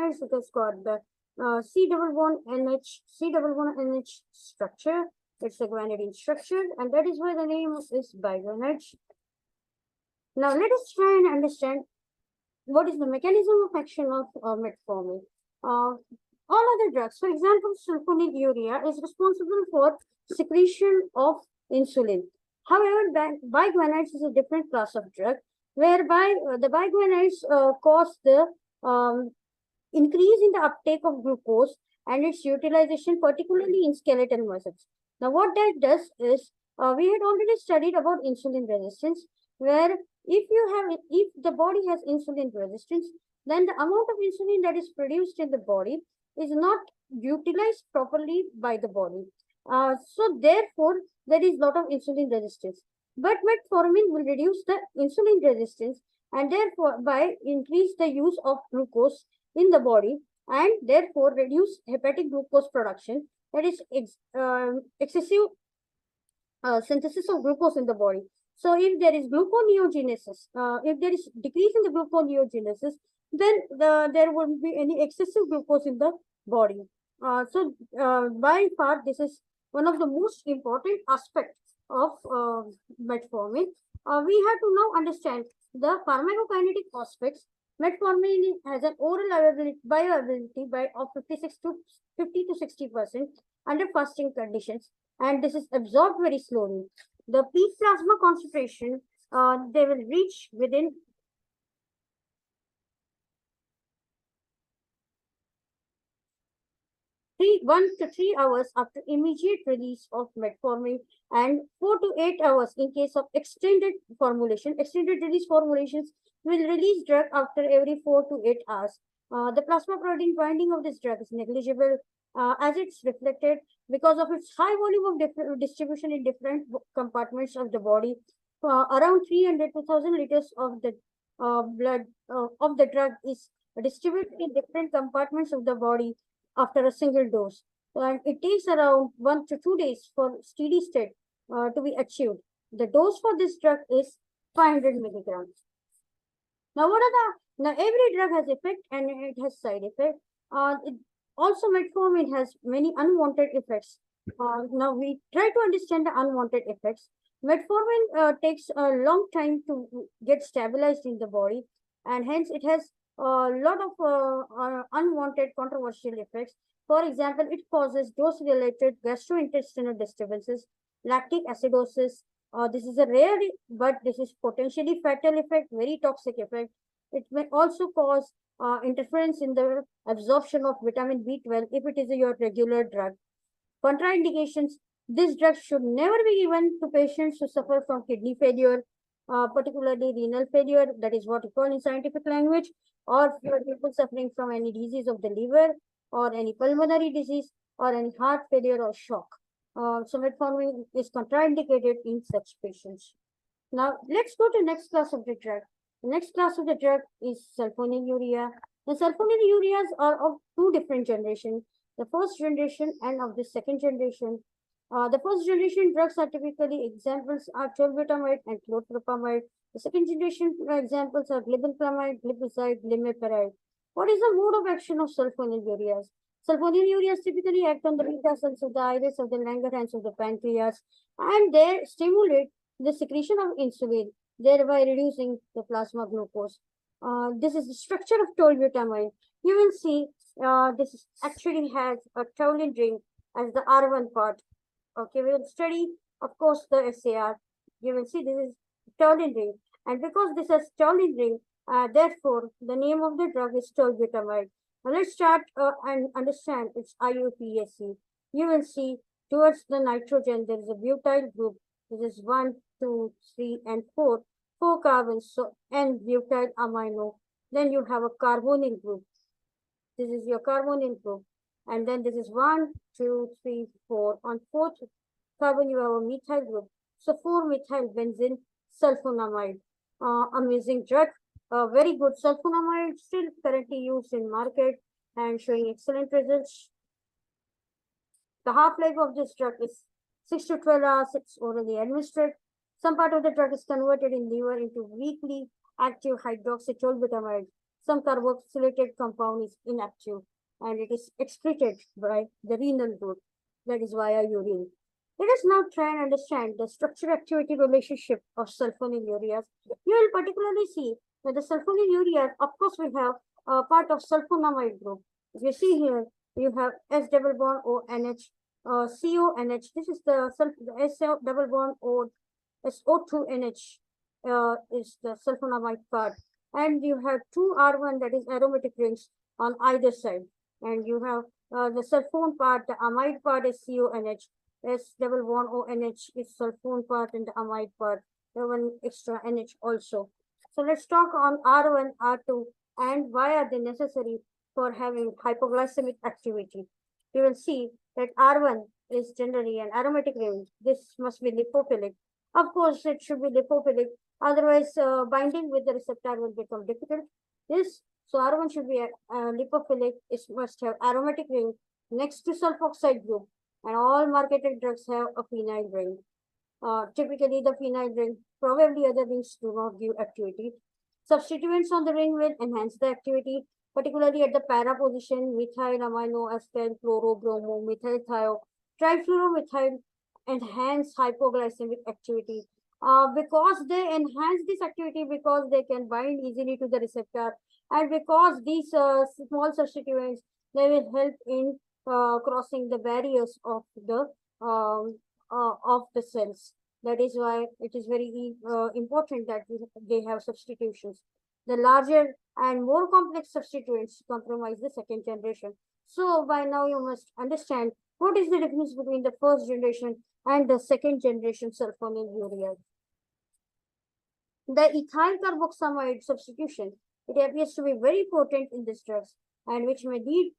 methylamines, it has got the C-double-bond NH structure. It's a guanidine structure, and that is why the name is biguanide. Now let us try and understand what is the mechanism of action of metformin. All other drugs, for example, sulfonylurea is responsible for secretion of insulin. However, biguanides is a different class of drug, whereby the biguanides cause the increase in the uptake of glucose and its utilization, particularly in skeletal muscles. Now, what that does is, we had already studied about insulin resistance, where if the body has insulin resistance, then the amount of insulin that is produced in the body is not utilized properly by the body. So therefore, there is a lot of insulin resistance. But metformin will reduce the insulin resistance and therefore by increase the use of glucose in the body and therefore reduce hepatic glucose production, that is excessive synthesis of glucose in the body. So if there is gluconeogenesis, if there is decrease in the gluconeogenesis, then there won't be any excessive glucose in the body. By far, this is one of the most important aspects of metformin. We have to now understand the pharmacokinetic aspects. Metformin has an oral bioavailability of 50 to 60% under fasting conditions, and this is absorbed very slowly. The peak plasma concentration they will reach within 1 to 3 hours after immediate release of metformin and 4 to 8 hours in case of extended formulation. Extended release formulations will release drug after every 4 to 8 hours. The plasma protein binding of this drug is negligible as it's reflected because of its high volume of distribution in different compartments of the body. Around 300 to 1,000 liters of the blood of the drug is distributed in different compartments of the body after a single dose. And it takes around 1 to 2 days for steady state to be achieved. The dose for this drug is 500 milligrams. Now, now every drug has effect and it has side effect. Also, metformin has many unwanted effects. Now, we try to understand the unwanted effects. Metformin takes a long time to get stabilized in the body, and hence it has a lot of unwanted controversial effects. For example, it causes dose-related gastrointestinal disturbances, lactic acidosis. This is a rare, but this is potentially fatal effect, very toxic effect. It may also cause interference in the absorption of vitamin B12 if it is your regular drug. Contraindications: this drug should never be given to patients who suffer from kidney failure, particularly renal failure, that is what we call in scientific language, or for people suffering from any disease of the liver, or any pulmonary disease, or any heart failure or shock. So metformin is contraindicated in such patients. Now, let's go to next class of the drug. The next class of the drug is sulfonylurea. The sulfonylureas are of two different generations, the first generation and of the second generation. The first generation drugs are typically examples are tolbutamide and chlorpropamide. The second generation examples are glibenclamide, glipizide, glimepiride. What is the mode of action of sulfonylureas? Sulfonylureas typically act on the beta cells of the iris of the Langerhans of the pancreas, and they stimulate the secretion of insulin, thereby reducing the plasma glucose. This is the structure of tolbutamide. You will see this actually has a toluene ring as the R1 part. Okay, we will study, of course, the SAR. You will see this is toluene ring, and because this is toluene ring, therefore the name of the drug is tolbutamide. Now let's start and understand its IUPAC. You will see towards the nitrogen there is a butyl group. This is 1, 2, 3, and 4. 4 carbons, so and butyl amino. Then you have a carbonyl group. This is your carbonyl group. And then this is 1, 2, 3, 4. On 4th carbon, you have a methyl group. So 4-methyl benzene sulfonamide. Amazing drug. Very good sulfonamide, still currently used in market and showing excellent results. The half-life of this drug is 6 to 12 hours. It's orally administered. Some part of the drug is converted in liver into weakly active hydroxytolbutamide. some carboxylated compound is inactive and it is excreted by the renal route, that is via urine. Let us now try and understand the structure-activity relationship of sulfonylureas. You will particularly see that the sulfonylureas, of course, we have a part of sulfonamide group. If you see here, you have S double bond ONH, CONH. This is the S double bond O SO2NH is the sulfonamide part, and you have two R1, that is aromatic rings on either side, and you have the sulfone part, the amide part is CONH, S double bond ONH is sulfone part, and the amide part, the one extra NH also. So let's talk on R1, R2, and why are they necessary for having hypoglycemic activity. You will see that R1 is generally an aromatic ring. This must be lipophilic. Of course, it should be lipophilic. Otherwise, binding with the receptor will become difficult. This, so R1 should be lipophilic. It must have aromatic ring next to sulfoxide group, and all marketed drugs have a phenyl ring. Typically, the phenyl ring, probably other rings do not give activity. Substituents on the ring will enhance the activity, particularly at the para position, methyl amino acetyl chloro bromo methyl thio trifluoromethyl enhance hypoglycemic activity. Because they enhance this activity because they can bind easily to the receptor, and because these small substituents, they will help in crossing the barriers of the cells. That is why it is very important that they have substitutions. The larger and more complex substituents compromise the second generation. So by now you must understand what is the difference between the first generation and the second generation sulfonylurea. The ethyl carboxamide substitution, it appears to be very potent in these drugs and which may lead